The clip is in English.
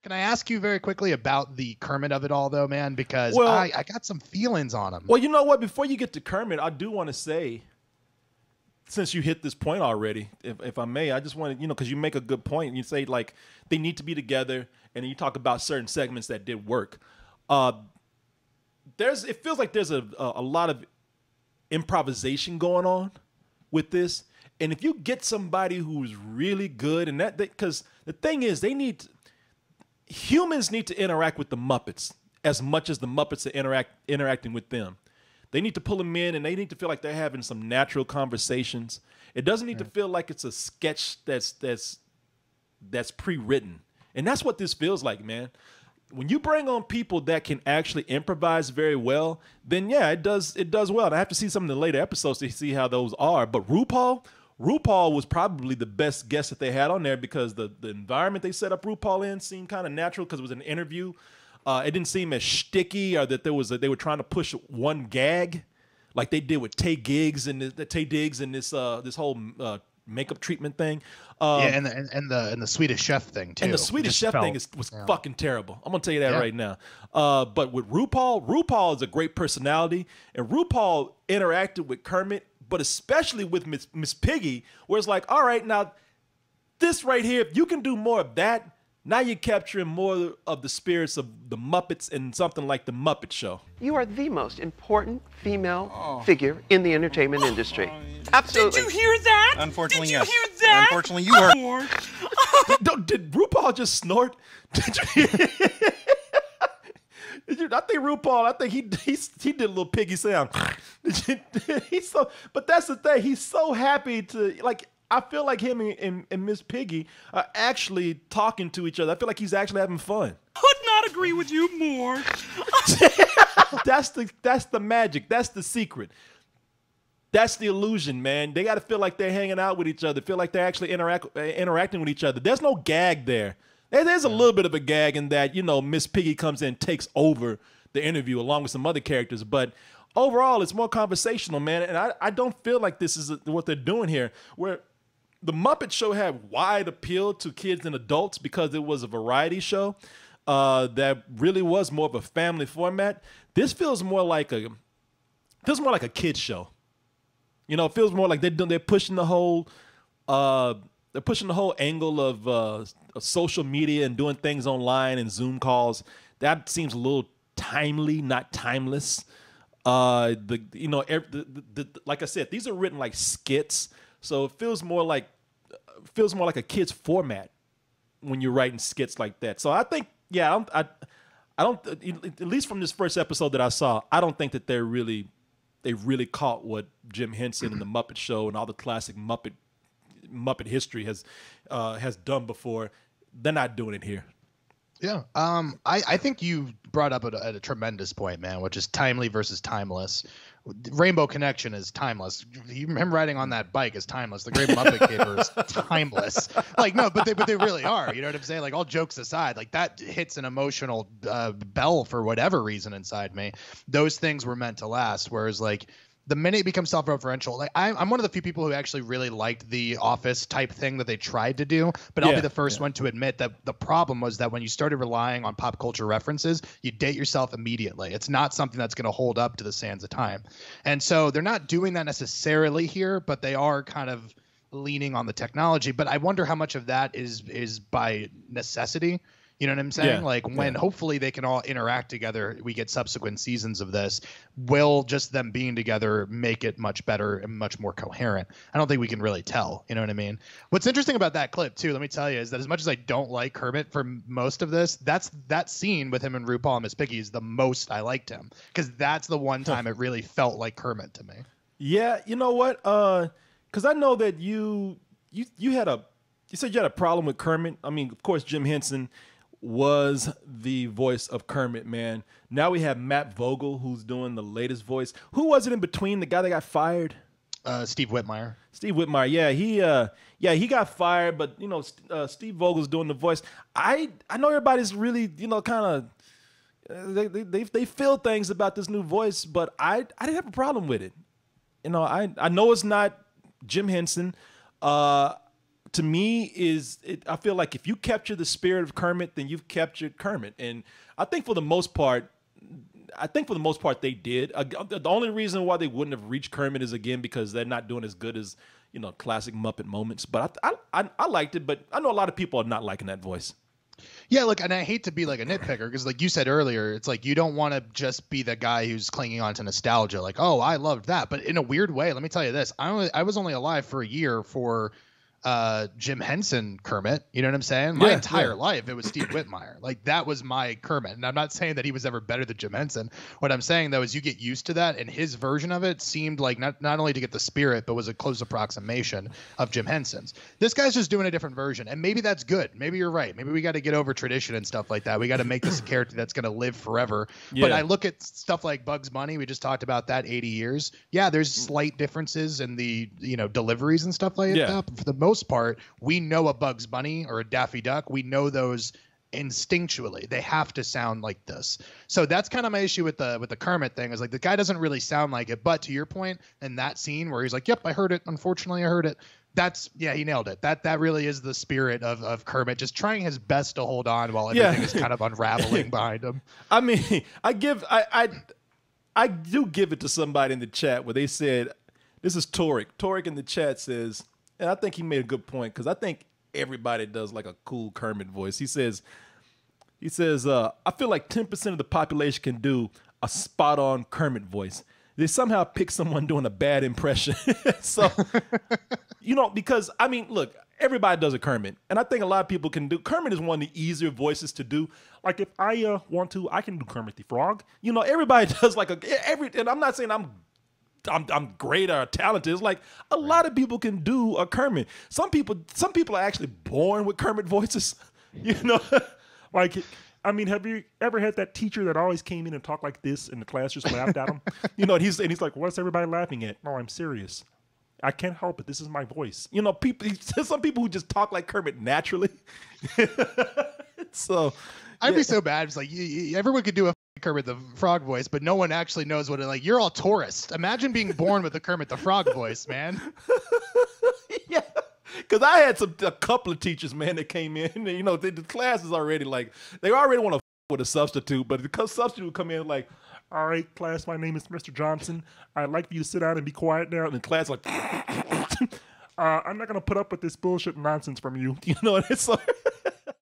Can I ask you very quickly about the Kermit of it all, though, man? Because Well, I got some feelings on him. Well, you know what? Before you get to Kermit, I do want to say, since you hit this point already, if I may, I just want to, because you make a good point. You say, like, they need to be together, and then you talk about certain segments that did work. It feels like there's a lot of improvisation going on with this. And if you get somebody who's really good, and because the thing is, humans need to interact with the Muppets as much as the Muppets are interacting with them. They need to pull them in, and they need to feel like they're having some natural conversations. It doesn't need to feel like it's a sketch that's pre-written. And that's what this feels like, man. When you bring on people that can actually improvise very well, then yeah, it does well. And I have to see some of the later episodes to see how those are. But RuPaul was probably the best guest that they had on there because the environment they set up RuPaul in seemed kind of natural because it was an interview. It didn't seem as shticky or that they were trying to push one gag like they did with Taye Diggs and this whole makeup treatment thing. And the Swedish Chef thing too. And the Swedish Chef thing was fucking terrible. I'm gonna tell you that right now. But with RuPaul is a great personality, and RuPaul interacted with Kermit, but especially with Miss Piggy, where it's like, all right, now this right here, if you can do more of that, now you're capturing more of the spirits of the Muppets in something like the Muppet Show. You are the most important female figure in the entertainment industry. Absolutely. Did you hear that? Unfortunately, Did you yes. hear that? Unfortunately, you are. Did RuPaul just snort? Did you I think RuPaul, he did a little piggy sound. But that's the thing. He's so happy to, like, I feel like him and Miss Piggy are actually talking to each other. I feel like he's actually having fun. Could not agree with you more. That's the magic. That's the secret. That's the illusion, man. They got to feel like they're hanging out with each other, feel like they're actually interacting with each other. There's no gag there. There's a little bit of a gag in that, Miss Piggy comes in and takes over the interview along with some other characters. But overall, it's more conversational, man. And I don't feel like this is what they're doing here, where the Muppet Show had wide appeal to kids and adults because it was a variety show that really was more of a family format. This feels more like a kid's show. It feels more like they're pushing the whole angle of social media and doing things online and Zoom calls. That seems a little timely, not timeless. Like I said, these are written like skits, so it feels more like a kid's format when you're writing skits like that. So I think, I don't, at least from this first episode that I saw, I don't think that they really caught what Jim Henson and the Muppet Show and all the classic Muppet history has done before. They're not doing it here. Yeah. I think you brought up at a tremendous point, man, which is timely versus timeless. Rainbow Connection is timeless. Him riding on that bike is timeless. The Great Muppet Caper is timeless. Like, no, but they really are. You know what I'm saying? Like, all jokes aside, like that hits an emotional bell for whatever reason inside me. Those things were meant to last. Whereas, like, the minute it becomes self-referential, like I'm one of the few people who actually really liked the Office type thing that they tried to do, but I'll be the first one to admit that the problem was that when you started relying on pop culture references, you date yourself immediately. It's not something that's going to hold up to the sands of time. And so they're not doing that necessarily here, but they are kind of leaning on the technology. But I wonder how much of that is by necessity. You know what I'm saying? Yeah. Like when hopefully they can all interact together, we get subsequent seasons of this. Will just them being together make it much better and much more coherent? I don't think we can really tell. You know what I mean? What's interesting about that clip too, let me tell you, is that as much as I don't like Kermit for most of this, that scene with him and RuPaul and Miss Piggy is the most I liked him, because that's the one time it really felt like Kermit to me. Yeah, you know what? Because I know that you said you had a problem with Kermit. I mean, of course, Jim Henson was the voice of Kermit, man. Now we have Matt Vogel, who's doing the latest voice. Who was it in between? The guy that got fired? Steve Whitmire. Steve Whitmire. Yeah, he got fired, but Steve Vogel's doing the voice. I know everybody's really kind of they feel things about this new voice, but I didn't have a problem with it. I know it's not Jim Henson. To to me I feel like if you capture the spirit of Kermit, then you've captured Kermit. And I think for the most part they did. The only reason why they wouldn't have reached Kermit is again because they're not doing as good as, you know, classic Muppet moments. But I liked it, but I know a lot of people are not liking that voice. Yeah, look, and I hate to be like a nitpicker because, like you said earlier, it's like you don't want to just be the guy who's clinging on to nostalgia. Like, oh, I loved that, but in a weird way, let me tell you this: I was only alive for a year for Jim Henson Kermit. You know what I'm saying? My entire life, it was Steve Whitmire. Like, that was my Kermit. And I'm not saying that he was ever better than Jim Henson. What I'm saying, though, is you get used to that. And his version of it seemed like not only to get the spirit, but was a close approximation of Jim Henson's. This guy's just doing a different version. And maybe that's good. Maybe you're right. Maybe we got to get over tradition and stuff like that. We got to make this a character that's going to live forever. Yeah. But I look at stuff like Bugs Bunny. We just talked about that 80 years. Yeah, there's slight differences in the, you know, deliveries and stuff like that. But for the most part, we know a Bugs Bunny or a Daffy Duck. We know those instinctually. They have to sound like this. So that's kind of my issue with the Kermit thing, is like the guy doesn't really sound like it. But to your point, in that scene where he's like, yep, I heard it. Unfortunately, I heard it. He nailed it. That really is the spirit of Kermit, just trying his best to hold on while everything is kind of unraveling behind him. I mean, I do give it to somebody in the chat where they said, this is Torik. Torik in the chat says, and I think he made a good point, because I think everybody does like a cool Kermit voice. He says, I feel like 10% of the population can do a spot-on Kermit voice. They somehow pick someone doing a bad impression. So, you know, because, I mean, look, everybody does a Kermit, and I think a lot of people can do. Kermit is one of the easier voices to do. Like, if I want to, I can do Kermit the Frog. You know, everybody does like and I'm not saying I'm great or talented. It's like a lot of people can do a Kermit. Some people are actually born with Kermit voices. You know, like, I mean, have you ever had that teacher that always came in and talked like this, and the class just laughed at him? You know, and he's like, "What's everybody laughing at?" "No, I'm serious. I can't help it. This is my voice." You know, some people who just talk like Kermit naturally. So I'd be so bad. It's like everyone could do a Kermit the Frog voice, but no one actually knows what it like. You're all tourist. Imagine being born with a Kermit the Frog voice, man. Yeah, because I had a couple of teachers, man, that came in. And, you know, the class is already like, they already want to with a substitute, but the substitute would come in like, "All right, class, my name is Mr. Johnson. I'd like for you to sit down and be quiet now." And the class like, "I'm not going to put up with this bullshit nonsense from you." You know, and it's like,